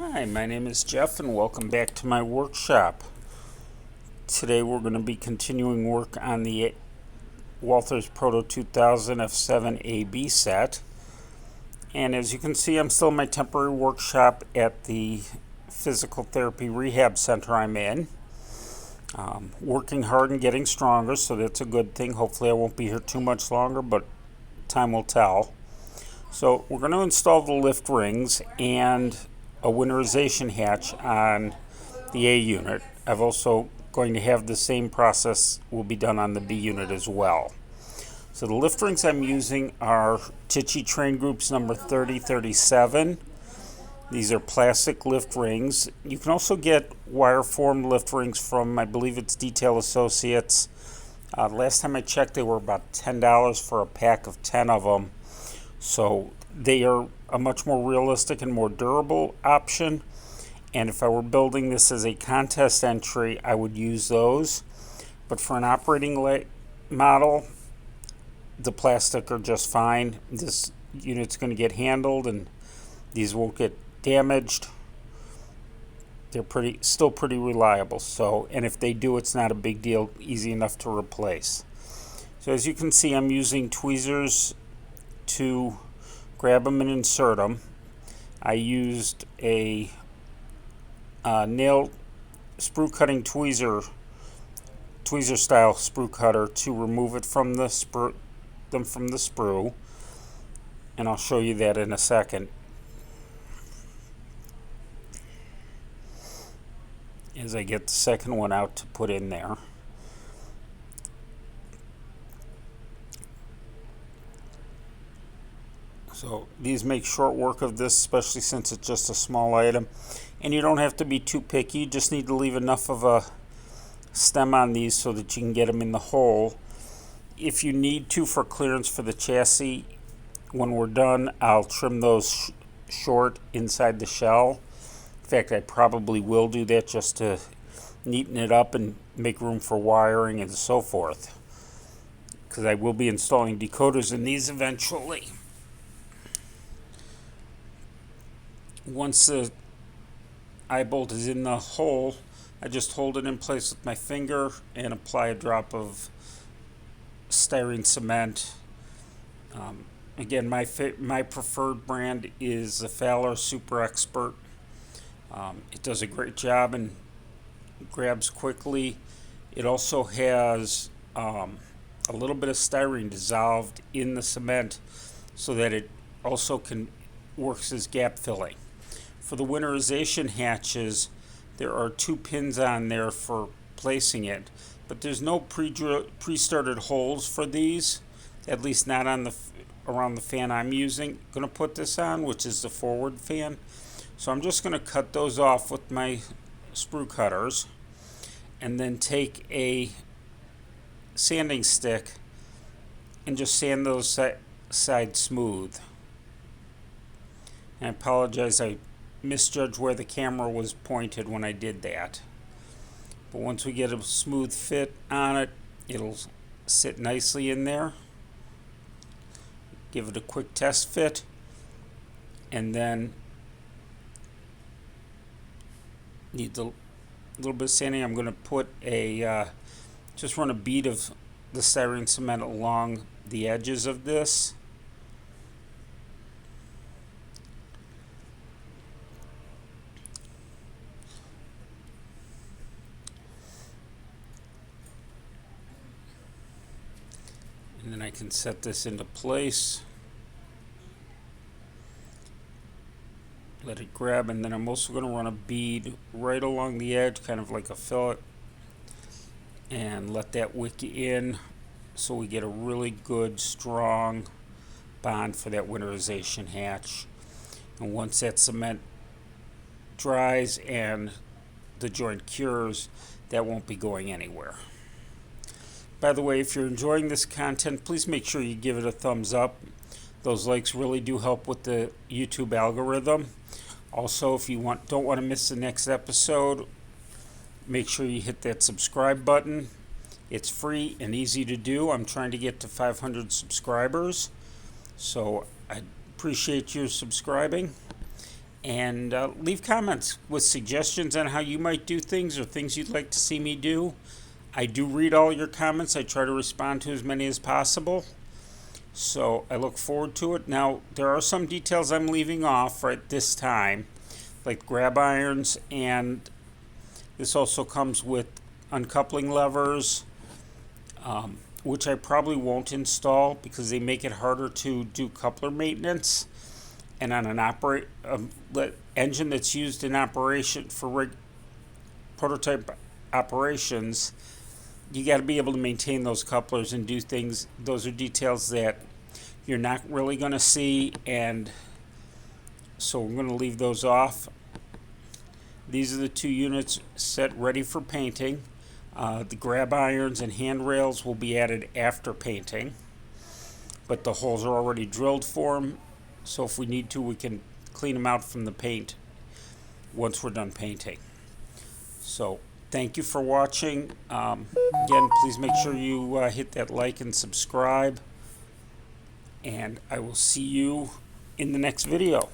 Hi, my name is Jeff and welcome back to my workshop. Today we're going to be continuing work on the Walthers Proto 2000 F7A&B set. And as you can see, I'm still in my temporary workshop at the physical therapy rehab center I'm in. Working hard and getting stronger, so that's a good thing. Hopefully I won't be here too much longer, but time will tell. So we're going to install the lift rings and a winterization hatch on the A unit. I've also going to have the same process will be done on the B unit as well. So the lift rings I'm using are Tichy Train Group's number 3037. These are plastic lift rings. You can also get wire formed lift rings from, I believe it's Detail Associates. Last time I checked, they were about $10 for a pack of 10 of them. So they are a much more realistic and more durable option. And if I were building this as a contest entry, I would use those. But for an operating model, the plastic are just fine. This unit's going to get handled and these won't get damaged. They're still pretty reliable. So, and if they do, it's not a big deal, easy enough to replace. So as you can see, I'm using tweezers to grab them and insert them. I used a nail sprue cutting tweezer style sprue cutter to remove it from the sprue, and I'll show you that in a second. As I get the second one out to put in there. So these make short work of this, especially since it's just a small item. And you don't have to be too picky, you just need to leave enough of a stem on these so that you can get them in the hole. If you need to for clearance for the chassis, when we're done, I'll trim those short inside the shell. In fact, I probably will do that just to neaten it up and make room for wiring and so forth. Because I will be installing decoders in these eventually. Once the eye bolt is in the hole, I just hold it in place with my finger and apply a drop of styrene cement. Again, my preferred brand is the Fowler Super Expert. It does a great job and grabs quickly. It also has a little bit of styrene dissolved in the cement so that it also works as gap filling. For the winterization hatches, there are 2 pins on there for placing it, but there's no pre-started holes for these, at least not on around the fan I'm going to put this on, which is the forward fan. So I'm just going to cut those off with my sprue cutters and then take a sanding stick and just sand those sides smooth. And I apologize, I misjudged where the camera was pointed when I did that. But once we get a smooth fit on it, it'll sit nicely in there. Give it a quick test fit, and then need a little bit of sanding. I'm going to put just run a bead of the styrene cement along the edges of this. And then I can set this into place. Let it grab, and then I'm also going to run a bead right along the edge, kind of like a fillet, and let that wick in so we get a really good, strong bond for that winterization hatch. And once that cement dries and the joint cures, that won't be going anywhere. By the way, if you're enjoying this content, please make sure you give it a thumbs up. Those likes really do help with the YouTube algorithm. Also, if you don't want to miss the next episode, make sure you hit that subscribe button. It's free and easy to do. I'm trying to get to 500 subscribers, so I appreciate you subscribing. and leave comments with suggestions on how you might do things or things you'd like to see me do. I do read all your comments. I try to respond to as many as possible. So I look forward to it. Now, there are some details I'm leaving off right this time, like grab irons, and this also comes with uncoupling levers, which I probably won't install because they make it harder to do coupler maintenance. And on an engine that's used in operation for prototype operations, you got to be able to maintain those couplers and do things. Those are details that you're not really going to see, and so we're going to leave those off. These are the two units set ready for painting. The grab irons and handrails will be added after painting, but the holes are already drilled for them, so if we need to, we can clean them out from the paint once we're done painting. So thank you for watching. Again, please make sure you hit that like and subscribe, and I will see you in the next video.